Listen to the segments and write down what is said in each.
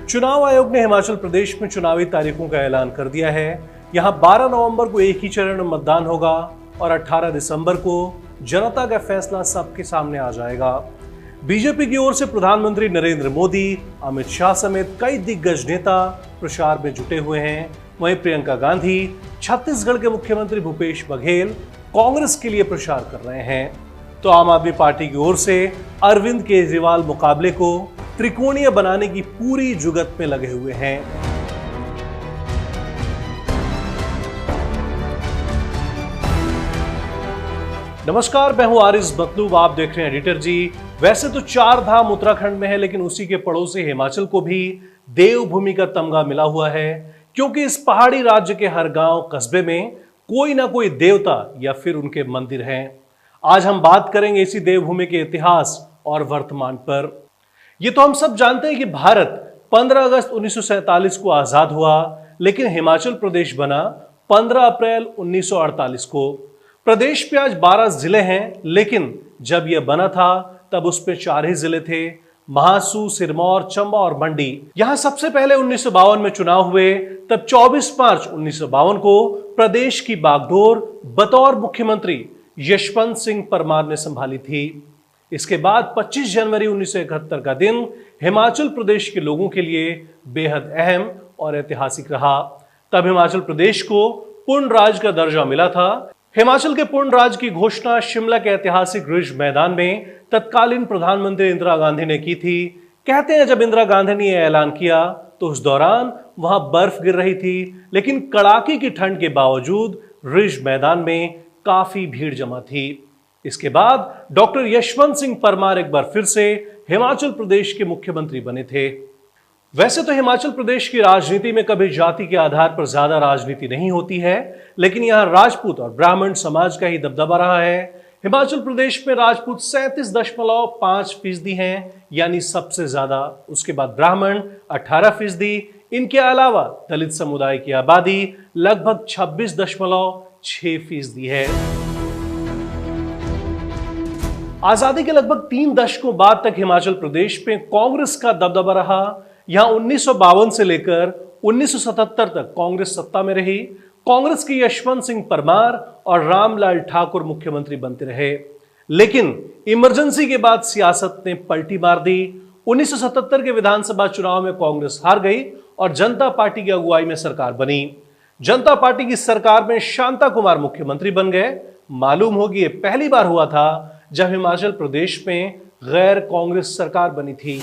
चुनाव आयोग ने हिमाचल प्रदेश में चुनावी तारीखों का ऐलान कर दिया है। यहां 12 नवंबर को एक ही चरण में मतदान होगा और 18 दिसंबर को जनता का फैसला सबके सामने आ जाएगा। बीजेपी की ओर से प्रधानमंत्री नरेंद्र मोदी, अमित शाह समेत कई दिग्गज नेता प्रचार में जुटे हुए हैं। वहीं प्रियंका गांधी, छत्तीसगढ़ के मुख्यमंत्री भूपेश बघेल कांग्रेस के लिए प्रचार कर रहे हैं। तो आम आदमी पार्टी की ओर से अरविंद केजरीवाल मुकाबले को त्रिकोणीय बनाने की पूरी जुगत में लगे हुए हैं। नमस्कार, मैं हूं आरिस मतलूब, आप देख रहे हैं एडिटर जी। वैसे तो 4 धाम उत्तराखंड में है, लेकिन उसी के पड़ोसी हिमाचल को भी देवभूमि का तमगा मिला हुआ है, क्योंकि इस पहाड़ी राज्य के हर गांव कस्बे में कोई ना कोई देवता या फिर उनके मंदिर हैं। आज हम बात करेंगे इसी देवभूमि के इतिहास और वर्तमान पर। ये तो हम सब जानते हैं कि भारत 15 अगस्त 1947 को आजाद हुआ, लेकिन हिमाचल प्रदेश बना 15 अप्रैल 1948 को। प्रदेश पे आज 12 जिले हैं, लेकिन जब यह बना था तब उसमें 4 ही जिले थे, महासू, सिरमौर, चंबा और मंडी। यहां सबसे पहले 1952 में चुनाव हुए। तब 24 मार्च 1952 को प्रदेश की बागडोर बतौर मुख्यमंत्री यशवंत सिंह परमार ने संभाली थी। इसके बाद 25 जनवरी 1971 का दिन हिमाचल प्रदेश के लोगों के लिए बेहद अहम और ऐतिहासिक रहा। तब हिमाचल प्रदेश को पूर्ण राज्य का दर्जा मिला था। हिमाचल के पूर्ण राज्य की घोषणा शिमला के ऐतिहासिक रिज मैदान में तत्कालीन प्रधानमंत्री इंदिरा गांधी ने की थी। कहते हैं जब इंदिरा गांधी ने यह ऐलान किया तो उस दौरान वहां बर्फ गिर रही थी, लेकिन कड़ाके की ठंड के बावजूद रिज मैदान में काफी भीड़ जमा थी। इसके बाद डॉक्टर यशवंत सिंह परमार एक बार फिर से हिमाचल प्रदेश के मुख्यमंत्री बने थे। वैसे तो हिमाचल प्रदेश की राजनीति में कभी जाति के आधार पर ज्यादा राजनीति नहीं होती है, लेकिन यहां राजपूत और ब्राह्मण समाज का ही दबदबा रहा है। हिमाचल प्रदेश में राजपूत 37.5% हैं, यानी सबसे ज्यादा। उसके बाद ब्राह्मण 18%। इनके अलावा दलित समुदाय की आबादी लगभग 26.6% है। आजादी के लगभग 3 दशकों बाद तक हिमाचल प्रदेश में कांग्रेस का दबदबा रहा। यहां 1952 से लेकर 1977 तक कांग्रेस सत्ता में रही। कांग्रेस के यशवंत सिंह परमार और रामलाल ठाकुर मुख्यमंत्री बनते रहे, लेकिन इमरजेंसी के बाद सियासत ने पलटी मार दी। 1977 के विधानसभा चुनाव में कांग्रेस हार गई और जनता पार्टी की अगुवाई में सरकार बनी। जनता पार्टी की सरकार में शांता कुमार मुख्यमंत्री बन गए। मालूम होगी ये पहली बार हुआ था जब हिमाचल प्रदेश में गैर कांग्रेस सरकार बनी थी।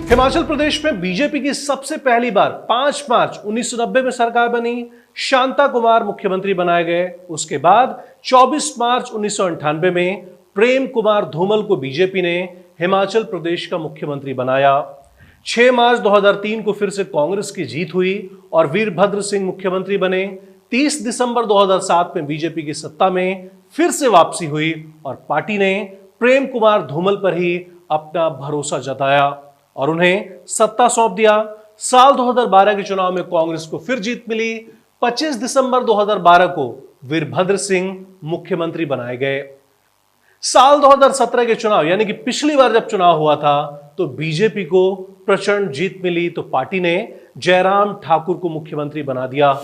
हिमाचल प्रदेश में बीजेपी की सबसे पहली बार 5 मार्च 1990 में सरकार बनी। शांता कुमार मुख्यमंत्री बनाए गए। उसके बाद 24 मार्च 1998 में प्रेम कुमार धूमल को बीजेपी ने हिमाचल प्रदेश का मुख्यमंत्री बनाया। 6 मार्च 2003 को फिर से कांग्रेस की जीत हुई और वीरभद्र सिंह मुख्यमंत्री बने। 30 दिसंबर 2007 में बीजेपी की सत्ता में फिर से वापसी हुई और पार्टी ने प्रेम कुमार धूमल पर ही अपना भरोसा जताया और उन्हें सत्ता सौंप दिया। साल 2012 के चुनाव में कांग्रेस को फिर जीत मिली। 25 दिसंबर 2012 को वीरभद्र सिंह मुख्यमंत्री बनाए गए। साल 2017 के चुनाव, यानी कि पिछली बार जब चुनाव हुआ था, तो बीजेपी को प्रचंड जीत मिली, तो पार्टी ने जयराम ठाकुर को मुख्यमंत्री बना दिया।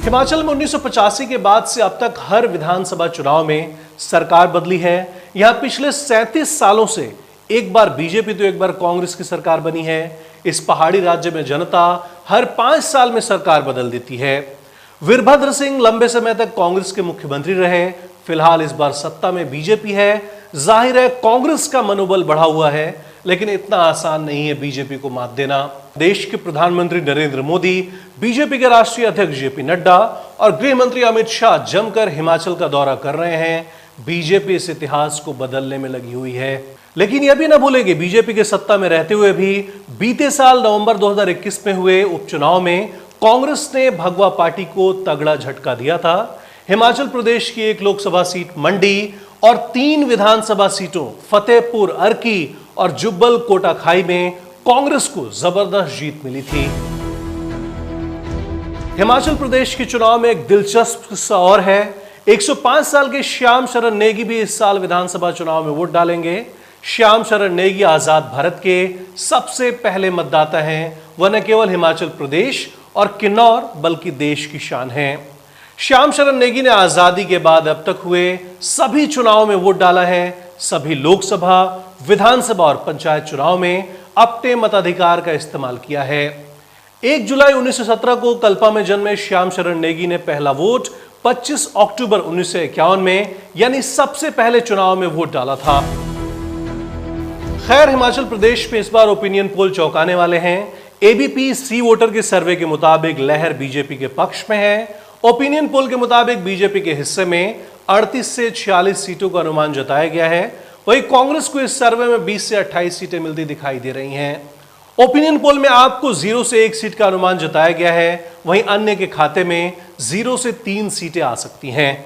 हिमाचल में 1985 के बाद से अब तक हर विधानसभा चुनाव में सरकार बदली है। यहां पिछले 37 सालों से एक बार बीजेपी तो एक बार कांग्रेस की सरकार बनी है। इस पहाड़ी राज्य में जनता हर 5 साल में सरकार बदल देती है। वीरभद्र सिंह लंबे समय तक कांग्रेस के मुख्यमंत्री रहे। फिलहाल इस बार सत्ता में बीजेपी है। जाहिर है कांग्रेस का मनोबल बढ़ा हुआ है, लेकिन इतना आसान नहीं है बीजेपी को मात देना। देश के प्रधानमंत्री नरेंद्र मोदी, बीजेपी के राष्ट्रीय अध्यक्ष जेपी नड्डा और गृह मंत्री अमित शाह जमकर हिमाचल का दौरा कर रहे हैं। बीजेपी इस इतिहास को बदलने में लगी हुई है, लेकिन यह भी ना भूलेंगे बीजेपी के सत्ता में रहते हुए भी बीते साल नवंबर 2021 में हुए उपचुनाव में कांग्रेस ने भगवा पार्टी को तगड़ा झटका दिया था। हिमाचल प्रदेश की 1 लोकसभा सीट मंडी और 3 विधानसभा सीटों फतेहपुर, अर्की और जुब्बल कोटाखाई में कांग्रेस को जबरदस्त जीत मिली थी। हिमाचल प्रदेश के चुनाव में एक दिलचस्प किस्सा और है। 105 साल के श्याम शरण नेगी भी इस साल विधानसभा चुनाव में वोट डालेंगे। श्याम शरण नेगी आजाद भारत के सबसे पहले मतदाता हैं। वह न केवल हिमाचल प्रदेश और किन्नौर बल्कि देश की शान हैं। श्याम शरण नेगी ने आजादी के बाद अब तक हुए सभी चुनावों में वोट डाला है। सभी लोकसभा, विधानसभा और पंचायत चुनाव में अपने मताधिकार का इस्तेमाल किया है। 1 जुलाई 1917 को कल्पा में जन्मे श्याम शरण नेगी ने पहला वोट 25 अक्टूबर 1951 में यानी सबसे पहले चुनाव में वोट डाला था। खैर, हिमाचल प्रदेश में इस बार ओपिनियन पोल चौंकाने वाले हैं। एबीपी सी वोटर के सर्वे के मुताबिक लहर बीजेपी के पक्ष में है। ओपिनियन पोल के मुताबिक बीजेपी के हिस्से में 38 से 46 सीटों का अनुमान जताया गया है। वहीं कांग्रेस को इस सर्वे में 20 से 28 सीटें मिलती दिखाई दे रही हैं। ओपिनियन पोल में आपको 0 से 1 सीट का अनुमान जताया गया है। वहीं अन्य के खाते में 0 से 3 सीटें आ सकती हैं।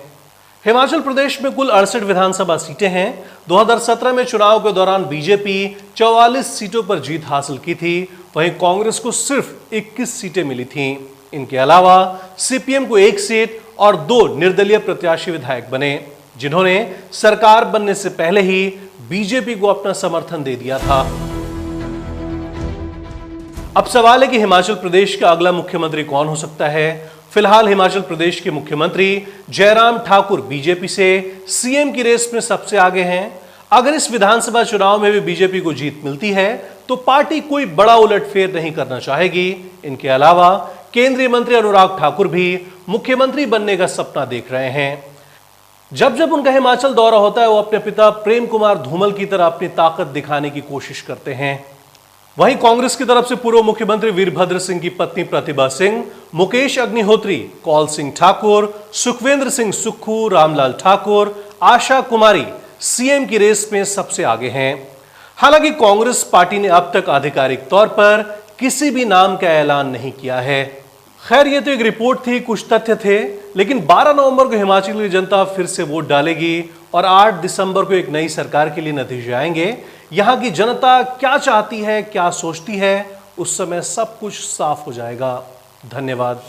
हिमाचल प्रदेश में कुल 68 विधानसभा सीटें हैं। 2017 में चुनाव के दौरान बीजेपी 44 सीटों पर जीत हासिल की थी। वहीं कांग्रेस को सिर्फ 21 सीटें मिली थीं। इनके अलावा सीपीएम को 1 सीट और 2 निर्दलीय प्रत्याशी विधायक बने, जिन्होंने सरकार बनने से पहले ही बीजेपी को अपना समर्थन दे दिया था। अब सवाल है कि हिमाचल प्रदेश का अगला मुख्यमंत्री कौन हो सकता है। फिलहाल हिमाचल प्रदेश के मुख्यमंत्री जयराम ठाकुर बीजेपी से सीएम की रेस में सबसे आगे हैं। अगर इस विधानसभा चुनाव में भी बीजेपी को जीत मिलती है तो पार्टी कोई बड़ा उलटफेर नहीं करना चाहेगी। इनके अलावा केंद्रीय मंत्री अनुराग ठाकुर भी मुख्यमंत्री बनने का सपना देख रहे हैं। जब जब उनका हिमाचल दौरा होता है वो अपने पिता प्रेम कुमार धूमल की तरह अपनी ताकत दिखाने की कोशिश करते हैं। वहीं कांग्रेस की तरफ से पूर्व मुख्यमंत्री वीरभद्र सिंह की पत्नी प्रतिभा सिंह, मुकेश अग्निहोत्री, कौल सिंह ठाकुर, सुखविंद्र सिंह सुक्खू, रामलाल ठाकुर, आशा कुमारी सीएम की रेस में सबसे आगे हैं। हालांकि कांग्रेस पार्टी ने अब तक आधिकारिक तौर पर किसी भी नाम का ऐलान नहीं किया है। खैर, ये तो एक रिपोर्ट थी, कुछ तथ्य थे, लेकिन 12 नवंबर को हिमाचल की जनता फिर से वोट डालेगी और 8 दिसंबर को एक नई सरकार के लिए नतीजे आएंगे। यहां की जनता क्या चाहती है, क्या सोचती है, उस समय सब कुछ साफ हो जाएगा। धन्यवाद।